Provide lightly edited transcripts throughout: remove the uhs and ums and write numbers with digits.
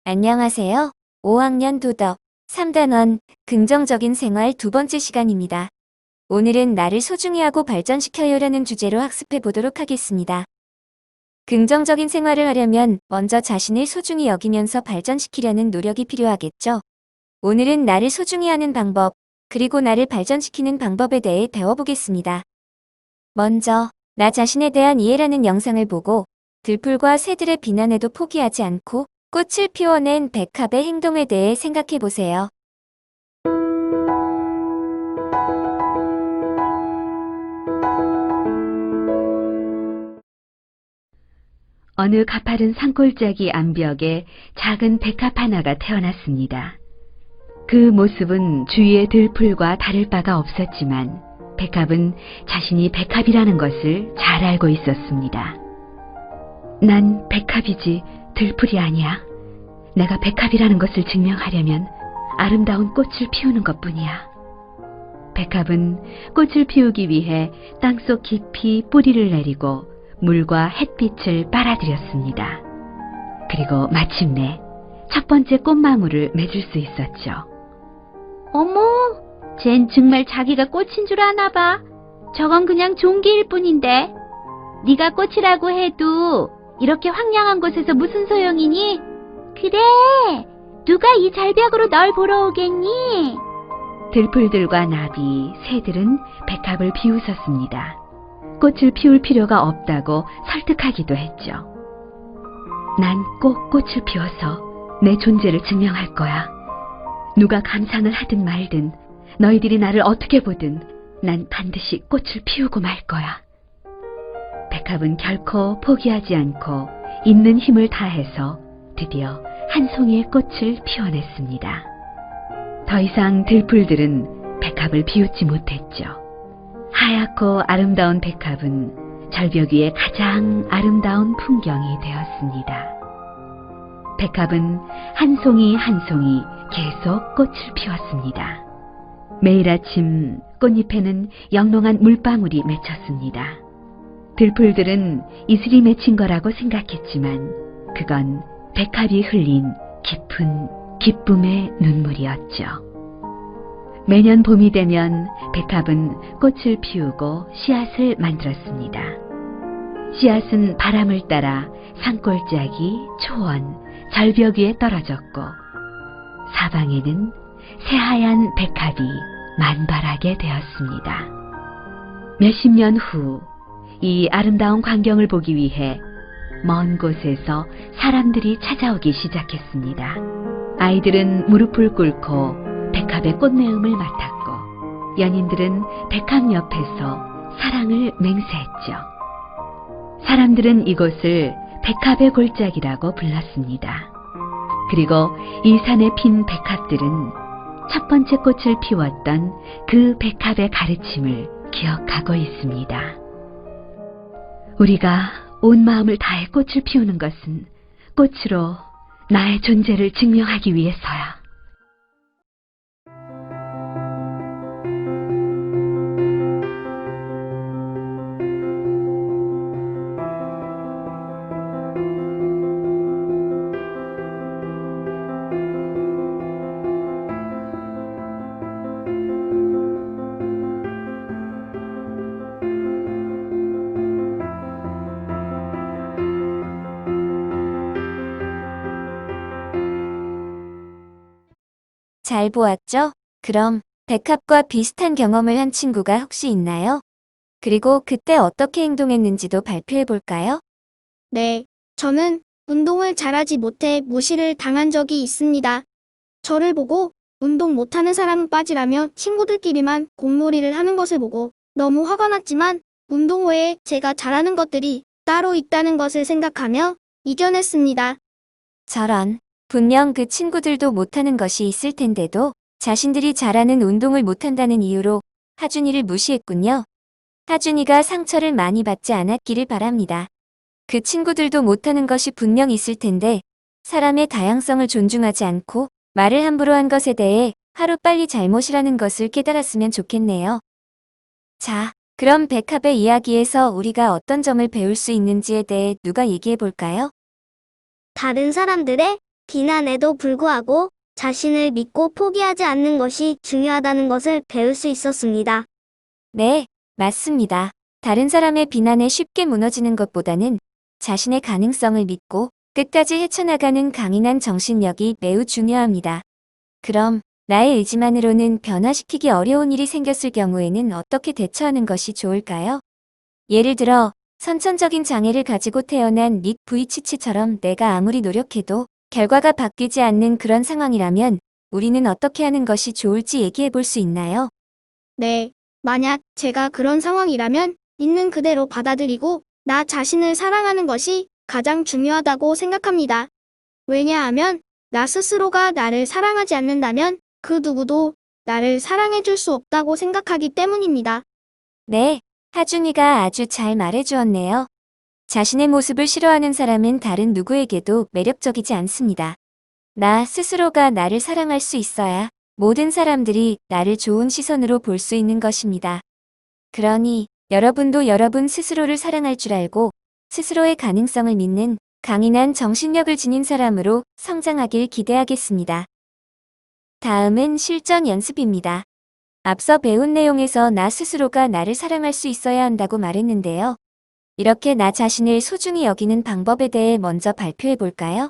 안녕하세요. 5학년 도덕 3단원 긍정적인 생활 두 번째 시간입니다. 오늘은 나를 소중히 하고 발전시켜요라는 주제로 학습해 보도록 하겠습니다. 긍정적인 생활을 하려면 먼저 자신을 소중히 여기면서 발전시키려는 노력이 필요하겠죠. 오늘은 나를 소중히 하는 방법, 그리고 나를 발전시키는 방법에 대해 배워보겠습니다. 먼저, 나 자신에 대한 이해라는 영상을 보고 들풀과 새들의 비난에도 포기하지 않고 꽃을 피워낸 백합의 행동에 대해 생각해 보세요. 어느 가파른 산골짜기 암벽에 작은 백합 하나가 태어났습니다. 그 모습은 주위의 들풀과 다를 바가 없었지만 백합은 자신이 백합이라는 것을 잘 알고 있었습니다. 난 백합이지 들풀이 아니야. 내가 백합이라는 것을 증명하려면 아름다운 꽃을 피우는 것뿐이야. 백합은 꽃을 피우기 위해 땅속 깊이 뿌리를 내리고 물과 햇빛을 빨아들였습니다. 그리고 마침내 첫 번째 꽃망울을 맺을 수 있었죠. 어머, 쟨 정말 자기가 꽃인 줄 아나 봐. 저건 그냥 종기일 뿐인데. 네가 꽃이라고 해도 이렇게 황량한 곳에서 무슨 소용이니? 그래, 누가 이 절벽으로 널 보러 오겠니? 들풀들과 나비, 새들은 백합을 비웃었습니다. 꽃을 피울 필요가 없다고 설득하기도 했죠. 난 꼭 꽃을 피워서 내 존재를 증명할 거야. 누가 감상을 하든 말든 너희들이 나를 어떻게 보든 난 반드시 꽃을 피우고 말 거야. 백합은 결코 포기하지 않고 있는 힘을 다해서 드디어 한 송이의 꽃을 피워냈습니다. 더 이상 들풀들은 백합을 비웃지 못했죠. 하얗고 아름다운 백합은 절벽 위의 가장 아름다운 풍경이 되었습니다. 백합은 한 송이 한 송이 계속 꽃을 피웠습니다. 매일 아침 꽃잎에는 영롱한 물방울이 맺혔습니다. 들풀들은 이슬이 맺힌 거라고 생각했지만 그건 백합이 흘린 깊은 기쁨의 눈물이었죠. 매년 봄이 되면 백합은 꽃을 피우고 씨앗을 만들었습니다. 씨앗은 바람을 따라 산골짜기, 초원, 절벽 위에 떨어졌고 사방에는 새하얀 백합이 만발하게 되었습니다. 몇십 년 후 이 아름다운 광경을 보기 위해 먼 곳에서 사람들이 찾아오기 시작했습니다. 아이들은 무릎을 꿇고 백합의 꽃내음을 맡았고 연인들은 백합 옆에서 사랑을 맹세했죠. 사람들은 이곳을 백합의 골짜기라고 불렀습니다. 그리고 이 산에 핀 백합들은 첫 번째 꽃을 피웠던 그 백합의 가르침을 기억하고 있습니다. 우리가 온 마음을 다해 꽃을 피우는 것은 꽃으로 나의 존재를 증명하기 위해서야. 잘 보았죠? 그럼 백합과 비슷한 경험을 한 친구가 혹시 있나요? 그리고 그때 어떻게 행동했는지도 발표해 볼까요? 네, 저는 운동을 잘하지 못해 무시를 당한 적이 있습니다. 저를 보고 운동 못하는 사람은 빠지라며 친구들끼리만 공놀이를 하는 것을 보고 너무 화가 났지만 운동 외에 제가 잘하는 것들이 따로 있다는 것을 생각하며 이겨냈습니다. 저런, 분명 그 친구들도 못하는 것이 있을 텐데도 자신들이 잘하는 운동을 못한다는 이유로 하준이를 무시했군요. 하준이가 상처를 많이 받지 않았기를 바랍니다. 그 친구들도 못하는 것이 분명 있을 텐데 사람의 다양성을 존중하지 않고 말을 함부로 한 것에 대해 하루빨리 잘못이라는 것을 깨달았으면 좋겠네요. 자, 그럼 백합의 이야기에서 우리가 어떤 점을 배울 수 있는지에 대해 누가 얘기해 볼까요? 다른 사람들의 비난에도 불구하고 자신을 믿고 포기하지 않는 것이 중요하다는 것을 배울 수 있었습니다. 네, 맞습니다. 다른 사람의 비난에 쉽게 무너지는 것보다는 자신의 가능성을 믿고 끝까지 헤쳐나가는 강인한 정신력이 매우 중요합니다. 그럼 나의 의지만으로는 변화시키기 어려운 일이 생겼을 경우에는 어떻게 대처하는 것이 좋을까요? 예를 들어 선천적인 장애를 가지고 태어난 닉 부이치치처럼 내가 아무리 노력해도 결과가 바뀌지 않는 그런 상황이라면 우리는 어떻게 하는 것이 좋을지 얘기해 볼 수 있나요? 네, 만약 제가 그런 상황이라면 있는 그대로 받아들이고 나 자신을 사랑하는 것이 가장 중요하다고 생각합니다. 왜냐하면 나 스스로가 나를 사랑하지 않는다면 그 누구도 나를 사랑해줄 수 없다고 생각하기 때문입니다. 네, 하준이가 아주 잘 말해주었네요. 자신의 모습을 싫어하는 사람은 다른 누구에게도 매력적이지 않습니다. 나 스스로가 나를 사랑할 수 있어야 모든 사람들이 나를 좋은 시선으로 볼 수 있는 것입니다. 그러니 여러분도 여러분 스스로를 사랑할 줄 알고 스스로의 가능성을 믿는 강인한 정신력을 지닌 사람으로 성장하길 기대하겠습니다. 다음은 실전 연습입니다. 앞서 배운 내용에서 나 스스로가 나를 사랑할 수 있어야 한다고 말했는데요. 이렇게 나 자신을 소중히 여기는 방법에 대해 먼저 발표해 볼까요?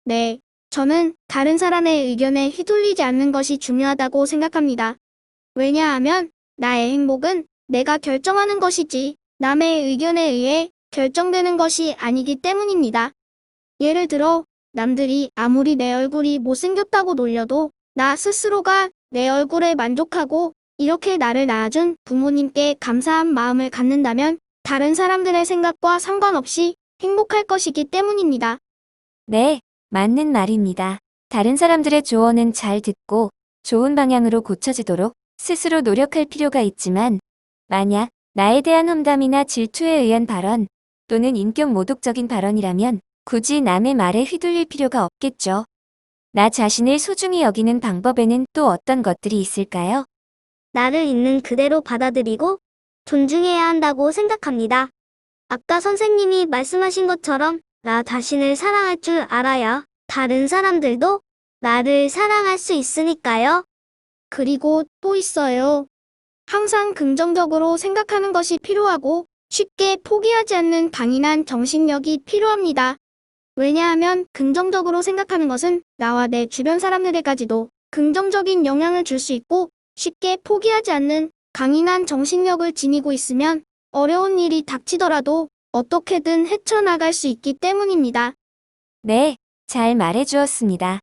네, 저는 다른 사람의 의견에 휘둘리지 않는 것이 중요하다고 생각합니다. 왜냐하면 나의 행복은 내가 결정하는 것이지 남의 의견에 의해 결정되는 것이 아니기 때문입니다. 예를 들어 남들이 아무리 내 얼굴이 못생겼다고 놀려도 나 스스로가 내 얼굴에 만족하고 이렇게 나를 낳아준 부모님께 감사한 마음을 갖는다면 다른 사람들의 생각과 상관없이 행복할 것이기 때문입니다. 네, 맞는 말입니다. 다른 사람들의 조언은 잘 듣고 좋은 방향으로 고쳐지도록 스스로 노력할 필요가 있지만 만약 나에 대한 험담이나 질투에 의한 발언 또는 인격 모독적인 발언이라면 굳이 남의 말에 휘둘릴 필요가 없겠죠. 나 자신을 소중히 여기는 방법에는 또 어떤 것들이 있을까요? 나를 있는 그대로 받아들이고 존중해야 한다고 생각합니다. 아까 선생님이 말씀하신 것처럼 나 자신을 사랑할 줄 알아야 다른 사람들도 나를 사랑할 수 있으니까요. 그리고 또 있어요. 항상 긍정적으로 생각하는 것이 필요하고 쉽게 포기하지 않는 강인한 정신력이 필요합니다. 왜냐하면 긍정적으로 생각하는 것은 나와 내 주변 사람들에게까지도 긍정적인 영향을 줄 수 있고 쉽게 포기하지 않는 강인한 정신력을 지니고 있으면 어려운 일이 닥치더라도 어떻게든 헤쳐나갈 수 있기 때문입니다. 네, 잘 말해주었습니다.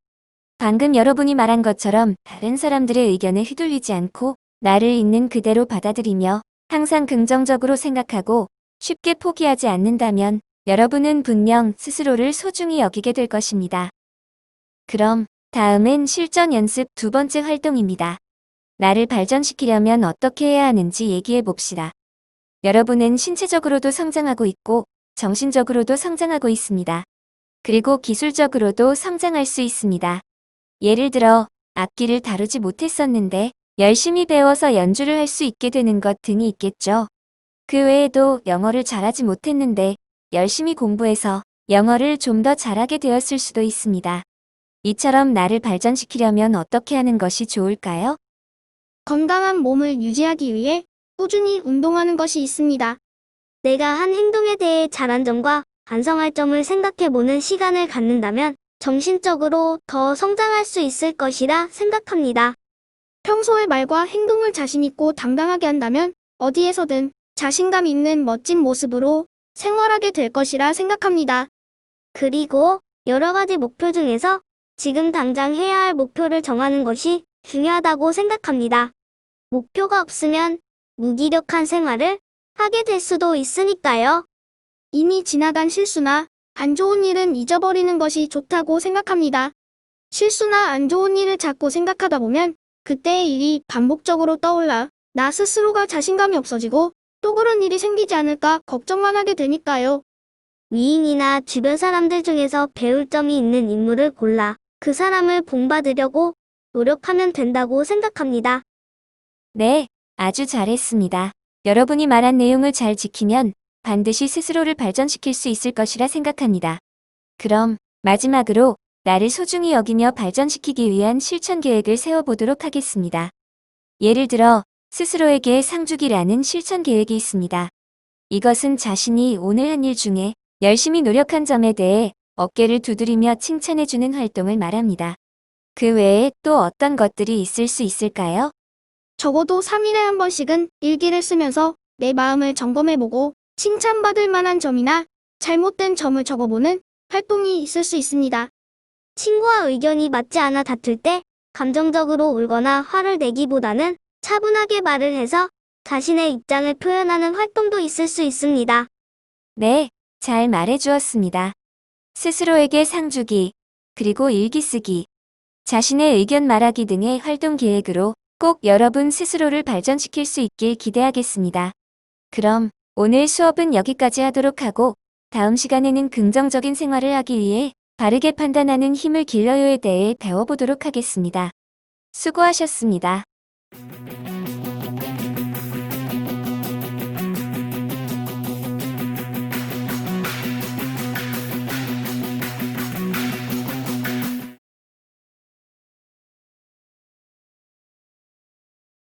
방금 여러분이 말한 것처럼 다른 사람들의 의견에 휘둘리지 않고 나를 있는 그대로 받아들이며 항상 긍정적으로 생각하고 쉽게 포기하지 않는다면 여러분은 분명 스스로를 소중히 여기게 될 것입니다. 그럼 다음은 실전 연습 두 번째 활동입니다. 나를 발전시키려면 어떻게 해야 하는지 얘기해 봅시다. 여러분은 신체적으로도 성장하고 있고 정신적으로도 성장하고 있습니다. 그리고 기술적으로도 성장할 수 있습니다. 예를 들어 악기를 다루지 못했었는데 열심히 배워서 연주를 할 수 있게 되는 것 등이 있겠죠. 그 외에도 영어를 잘하지 못했는데 열심히 공부해서 영어를 좀 더 잘하게 되었을 수도 있습니다. 이처럼 나를 발전시키려면 어떻게 하는 것이 좋을까요? 건강한 몸을 유지하기 위해 꾸준히 운동하는 것이 있습니다. 내가 한 행동에 대해 잘한 점과 반성할 점을 생각해보는 시간을 갖는다면 정신적으로 더 성장할 수 있을 것이라 생각합니다. 평소의 말과 행동을 자신있고 당당하게 한다면 어디에서든 자신감 있는 멋진 모습으로 생활하게 될 것이라 생각합니다. 그리고 여러 가지 목표 중에서 지금 당장 해야 할 목표를 정하는 것이 중요하다고 생각합니다. 목표가 없으면 무기력한 생활을 하게 될 수도 있으니까요. 이미 지나간 실수나 안 좋은 일은 잊어버리는 것이 좋다고 생각합니다. 실수나 안 좋은 일을 자꾸 생각하다 보면 그때의 일이 반복적으로 떠올라 나 스스로가 자신감이 없어지고 또 그런 일이 생기지 않을까 걱정만 하게 되니까요. 위인이나 주변 사람들 중에서 배울 점이 있는 인물을 골라 그 사람을 본받으려고 노력하면 된다고 생각합니다. 네, 아주 잘했습니다. 여러분이 말한 내용을 잘 지키면 반드시 스스로를 발전시킬 수 있을 것이라 생각합니다. 그럼 마지막으로 나를 소중히 여기며 발전시키기 위한 실천 계획을 세워보도록 하겠습니다. 예를 들어, 스스로에게 상 주기라는 실천 계획이 있습니다. 이것은 자신이 오늘 한 일 중에 열심히 노력한 점에 대해 어깨를 두드리며 칭찬해주는 활동을 말합니다. 그 외에 또 어떤 것들이 있을 수 있을까요? 적어도 3일에 한 번씩은 일기를 쓰면서 내 마음을 점검해보고 칭찬받을 만한 점이나 잘못된 점을 적어보는 활동이 있을 수 있습니다. 친구와 의견이 맞지 않아 다툴 때 감정적으로 울거나 화를 내기보다는 차분하게 말을 해서 자신의 입장을 표현하는 활동도 있을 수 있습니다. 네, 잘 말해주었습니다. 스스로에게 상 주기, 그리고 일기 쓰기, 자신의 의견 말하기 등의 활동 계획으로 꼭 여러분 스스로를 발전시킬 수 있길 기대하겠습니다. 그럼 오늘 수업은 여기까지 하도록 하고 다음 시간에는 긍정적인 생활을 하기 위해 바르게 판단하는 힘을 길러요에 대해 배워보도록 하겠습니다. 수고하셨습니다.